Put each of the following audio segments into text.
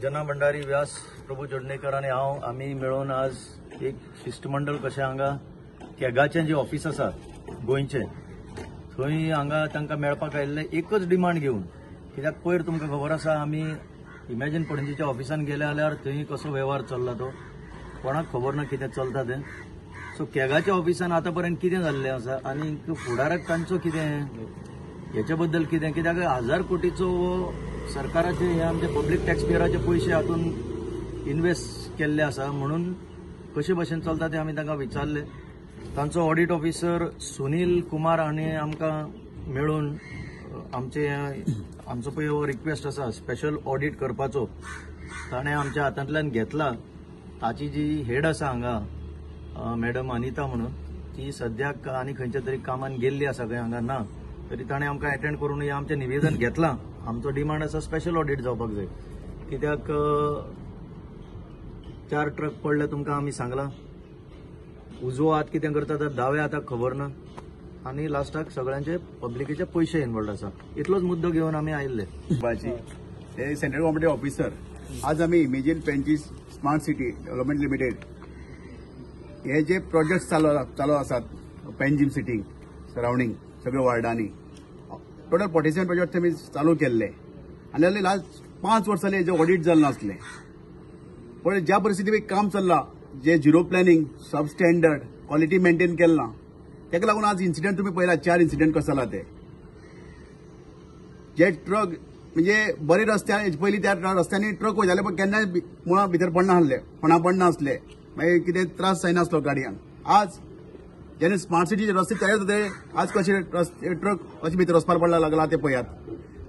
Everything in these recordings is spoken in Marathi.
जना भंडारी व्यास प्रभू जोडणेकर आणि हांव आमी मेळून आज एक शिष्टमंडळ कशें हांगा केगाचें जे ऑफिस आसा गोंयचें थंय हांगा तांकां मेळपाक आयिल्ले एकच डिमांड घेवन कित्याक पयर तुमकां खबर आसा आमी इमॅजिन पणजीच्या ऑफिसान गेले जाल्यार थंय कसो वेव्हार चल्ला तो कोणाक खबर ना कितें चलता तें सो केगाच्या ऑफिसान आतां पर्यंत कितें जाल्लें आसा आनी फुडाराक तांचो कितें हेच्या बद्दल कितें कित्याक 1000 कोटीचो सरकाराचे हे आमचे पब्लीक टॅक्सपेयराचे पयशे हातूंत इन्वेस्ट केल्ले आसा म्हणून कशे भशेन चलता ते आमी तांकां विचारले तांचो ऑडिट ऑफिसर सुनील कुमार हांणी आमकां मेळून आमचो पळय हो रिक्वेस्ट आसा स्पेशल ऑडिट करपाचो ताणें आमच्या हातांतल्यान घेतला ताची जी हेड आसा हांगा मॅडम अनिता म्हणून ती सद्याक आनी खंयच्या तरी कामान गेल्ली आसा खंय हांगा ना तरी ताणें आमकां अटेंड करून हे आमचें निवेदन घेतलां आमचो डिमांड आसा स्पेशल ऑडिट जावपाक जाय कित्याक 4 ट्रक पडले तुमकां आमी सांगलां उजवो हात कितें करता तर दावे हाताक खबर ना आनी लास्टाक सगळ्यांचे पब्लिकेचे पयशे इनवॉल्ड आसा इतलोच मुद्दो घेवन आमी आयिल्ले हे सेंट्रल गव्हर्मेंट ऑफिसर आज आमी imagine Panaji smart city development limited हे जे प्रोजेक्ट चालू आसात पेंजीम सिटी सराउंडिंग सगळ्या वार्डांनी टोटल 47 प्रोजेक्ट आमी चालू केल्ले आनी लास्ट 5 वर्सां हेजे ऑडिट जाल्लें नासलें पण ज्या परिस्थितीन काम चल्लां जे झिरो प्लॅनिंग सब स्टँडर्ड क्वॉलिटी मेंटेन केलना ताका लागून आज इन्सिडेंट तुम्ही पळयला 4 इन्सिडेंट कसो जाला ते जे ट्रक म्हणजे बरे रस्त्यार पयलीं त्या रस्त्यांनी ट्रक वयताले पण केन्नाय मुळा भितर पडना आसले फोंडा पडना आसले मागीर कितें त्रास जायनासलो गाडयांक आज जेन्ना स्मार्ट सिटीचे रस्ते तयार जाते आज कशे ट्रक कशे भितर वचपाक पडला लागला ते पळयात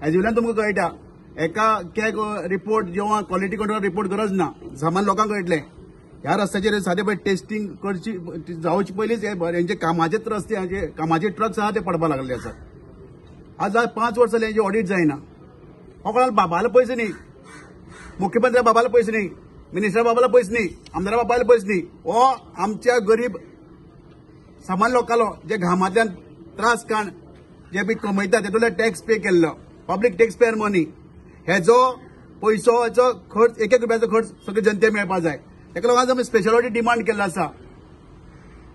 हेजे वयल्यान तुमकां कळटा एका कॅग रिपोर्ट जेव्हा क्वॉलिटी कंट्रोल रिपोर्ट गरज ना सामान लोकांक कळटले ह्या रस्त्याचेर सादे पळय टेस्टिंग करची जावचे पयलींच हेंचे कामाचेच रस्ते कामाचे ट्रक्स आहा ते पडपाक लागले आसात आज 5 वर्सां जालीं हेजे ऑडिट जायना हो कोणाला बाबाला पयशे न्ही मुख्यमंत्री बाबाला पयशे न्ही मिनिस्टर बाबाला पयशे न्ही आमदारा बाबाला पयशे न्ही हो आमच्या गरीब सामान्य लोकांलो जे घामांतल्यान त्रास काण जे बी कमयता तेतूंतल्यान टॅक्स पे केल्लो पब्लीक टॅक्स पेयर मनी हेजो पयसो हेचो खर्च 1 रुपयाचो खर्च सगळे जनतेक मेळपाक जाय ताका लागून आज आमी स्पेशल ऑडिट डिमांड केल्लो आसा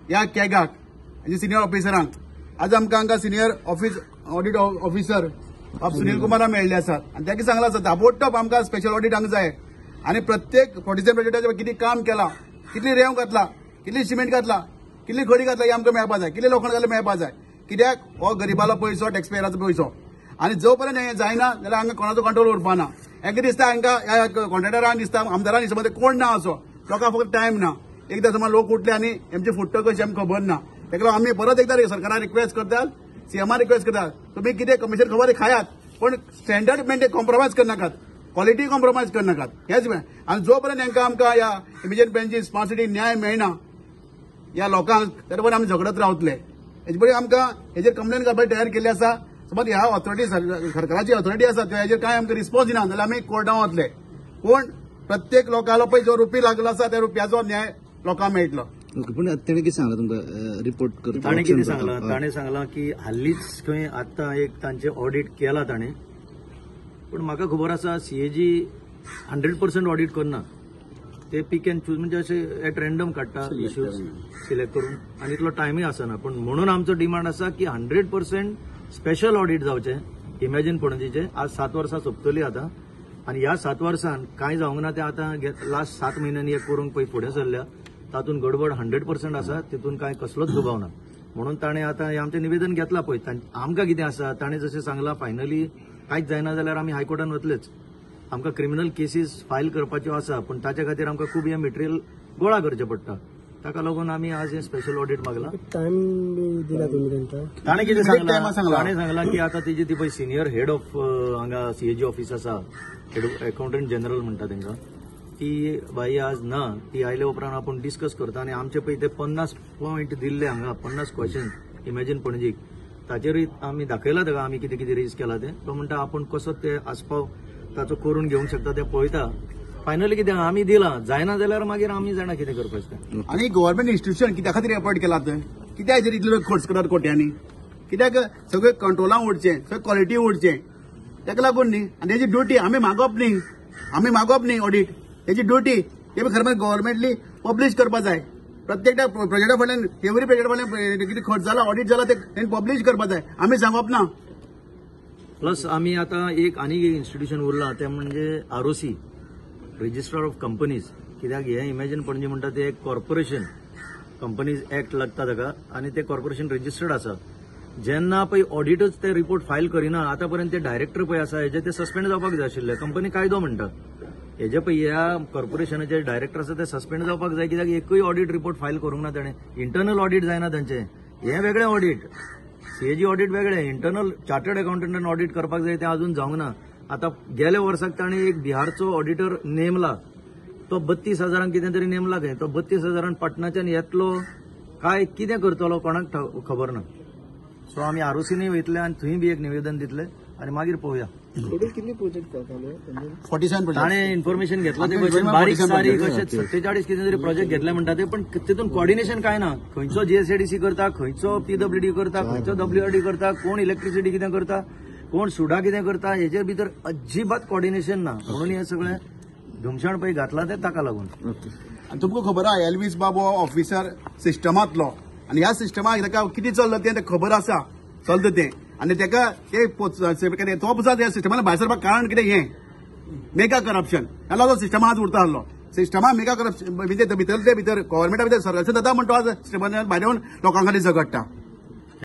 ह्या कॅगाक आनी सिनियर ऑफिसरांक आज आमकां हांगा senior audit officer Sunil Kumara मेळ्ळे आसात आनी ताका सांगला आसा ताबडतोब आमकां स्पेशल ऑडिट हांगा जाय आनी प्रत्येक 47 प्रोजेक्टाचेर कितें काम केलां कितली रेंव घातला कितली सिमेंट घातला कितली खडी घातला ही आमकां मेळपाक जाय कितले लोखंड घातलें मेळपाक जाय कित्याक हो गरीबालो पयसो टॅक्सपेयराचो पयसो आनी जो पर्यंत हें जायना जाल्यार हांगा कोणाचो कंट्रोल उरपाना हेंका दिसता हांकां ह्या कॉन्ट्रॅक्टरांक दिसता आमदारांक दिसता मध्ये कोण ना असो लोकांक फक्त टायम ना एकदां समज लोक उठले आनी हेंचे फुट्ट कशें आमकां खबर ना ताका लागून आमी परत एकदां सरकाराक रिक्वेस्ट करतात सीएमार रिक्वेस्ट करतात तुमी कितें कमिशन खबर खायात पण स्टँडर्ड मेंटेन कॉम्प्रोमायज करनाकात क्वॉलिटी कॉम्प्रोमायज करनाकात हेच आनी जो पर्यंत हेंकां आमकां ह्या इमेजिन पेंजीस स्मार्ट सिटी न्याय मेळना ह्या लोकांक त्या पर्यंत आमी झगडत रावतले हेजे पयलीं आमकां हेजेर कंप्लेन करपाची तयार केल्ली आसा समज ह्या ऑथॉरिटी सरकाराची ऑथॉरिटी आसा त्यो हेजेर कांय आमकां रिस्पॉन्स दिना जाल्यार आमी कोर्टांत वतले पूण प्रत्येक लोकांलो पळय जो रुपी लागलो आसा त्या रुपयाचो न्याय लोकांक मेळटलो पण ताणें कितें सांगलां तुमकां रिपोर्ट करता ताणें कितें सांगलां ताणें सांगलां की हालींच खंय आतां एक तांचें ऑडिट केलां ताणें पूण म्हाका खबर आसा सीएजी 100% ऑडिट करना ते पीक एंड चूज म्हणजे अशें एट रँडम काडटा इश्यूज सिलेक्ट करून आनी इतलो टायमूय आसना पूण म्हणून आमचो डिमांड आसा की 100% स्पेशल ऑडिट जावचें इमॅजिन पणजीचें आज 7 वर्सां सोंपतलीं आतां आनी ह्या 7 वर्सान कांय जावंक ना तें आतां लास्ट 7 म्हयन्यांनी एक करूंक पळय फुडें सरल्या तातूंत गडबड 100% आसा तितून कांय कसलोच दुबाव ना म्हणून ताणें आतां हें आमचें निवेदन घेतलां पळय आमकां कितें आसा ताणें जशें सांगलां फायनली कांयच जायना जाल्यार आमी हायकोर्टान वतलेच आमकां क्रिमिनल केसीस फायल करपाच्यो आसा पूण ताचे खातीर आमकां खूब हें मटेरियल गोळा करचें पडटा ताका लागून आमी आज हें स्पेशल ऑडिट मागला ताणें कितें सांगलां ताणें सांगलां की आतां तेजी ती पळय सिनियर हेड ऑफ हांगा सीएजी ऑफिस आसा अकाउंटंट जनरल म्हणटा तांकां ती बाई आज ना ती आयल्या उपरांत आपूण डिस्कस करता आनी आमचे पळय ते 50 पॉयंट दिल्ले हांगा 50 क्वेश्चन इमॅजिन पणजीक ताचेरूय आमी दाखयला ताका आमी कितें कितें रेज केला तें तो म्हणटा आपूण कसो ते आस्पाव ताचो करून घेवंक शकता ते पळयता फायनली कितें आमी दिलां जायना जाल्यार मागीर आमी जाणा कितें करपाचें आनी गव्हर्मेंट इन्स्टिट्यूशन कित्या खातीर एफर्ट केलात कित्याक हेजेर इतलो खर्च करतात कोट्यांनी कित्याक सगळें कंट्रोलांत उरचें सगळें क्वॉलिटी उरचें ताका लागून न्ही आनी हेजी ड्युटी आमी मागप न्ही आम्ही मागप न्ही ऑडिट, त्याची ड्युटी ते खरं म्हणजे गव्हर्नमेंटली पब्लीश करपा जाय. प्रत्येक प्रोजेक्टा फाटल्यान एव्हरी प्रोजेक्टा फाटल्यान कितें खर्च जाला ऑडिट जाला ते त्यांनी पब्लीश करपा जाय. आम्ही सांगप ना. प्लस आम्ही आता एक आनी एक इन्स्टिट्यूशन उरला ते म्हणजे ROC, रजिस्ट्रार ऑफ कंपनीज. कित्याक हे इमॅजिन पणजे म्हणटा ते एक कॉर्पोरेशन, कंपनीज ऍक्ट लागता ताका, आणि ते कॉर्पोरेशन रजिस्टर्ड आसा. जेन्ना पळय ऑडिटच ते रिपोर्ट फायल करिना आतापर्यंत ते डायरेक्टर पळय आसा हेजे ते सस्पेंड जावपाक जाय आशिल्ले. कंपनी कायदो म्हणटा हेजे पळय ह्या कॉर्पोरेशनाचे डायरेक्टर आसा ते सस्पेंड जावपाक जाय, कित्याक एकूय ऑडिट रिपोर्ट फायल करूंक ना ताणें. इंटरनल ऑडिट जायना तांचे. हे वेगळे ऑडिट, CAG ऑडिट वेगळे, इंटरनल चार्टर्ड अकाउंटंटान ऑडिट करपाक जाय ते अजून जावंक ना. आता गेल्या वर्साक ताणें एक बिहारचो ऑडिटर नेमला, तो 32,000 कितें तरी नेमला खंय. तो 32,000 पटनाच्यान येतलो काय कितें करतलो कोणाक खबर ना. सो आमी ROCनी वयतले आनी थंय बी एक निवेदन दितले आनी मागीर पळोवया. कितले प्रोजेक्ट 47 ताणें इन्फॉर्मेशन घेतला ते भशेन बारीक सारीक अशे 47 कितें तरी प्रोजेक्ट घेतले म्हणटा ते, पण तितून कॉर्डिनेशन काय ना. खंयचो GSADC करता, खंयचो PWD करता, खंयचो WRD करता, कोण इलेक्ट्रिसिटी कितें करता, कोण सुडा कितें करता, हेजे भितर अजिबात कॉर्डिनेशन ना. म्हणून हे सगळें धुमशाण पळय घातला ते ताका लागून. आणि तुमकां खबर आहा एल्वीस बाबू ऑफिसर सिस्टमांतलो, आणि ह्या सिस्टमाक ताका कितें चलता तें खबर आसा चलता तें, आणि ताका ते तो पुजा त्या सिस्टमान भायर सरपाक कारण कितें हें मेगा करप्शन ह्या तो सिस्टमा आज उरता आसलो. सिस्टमा मेगा करप्शन भितर गव्हर्मेंटा भितर सरकार जाता म्हणटा आज सिस्टमान भायर येवन लोकां खातीर झगडटा.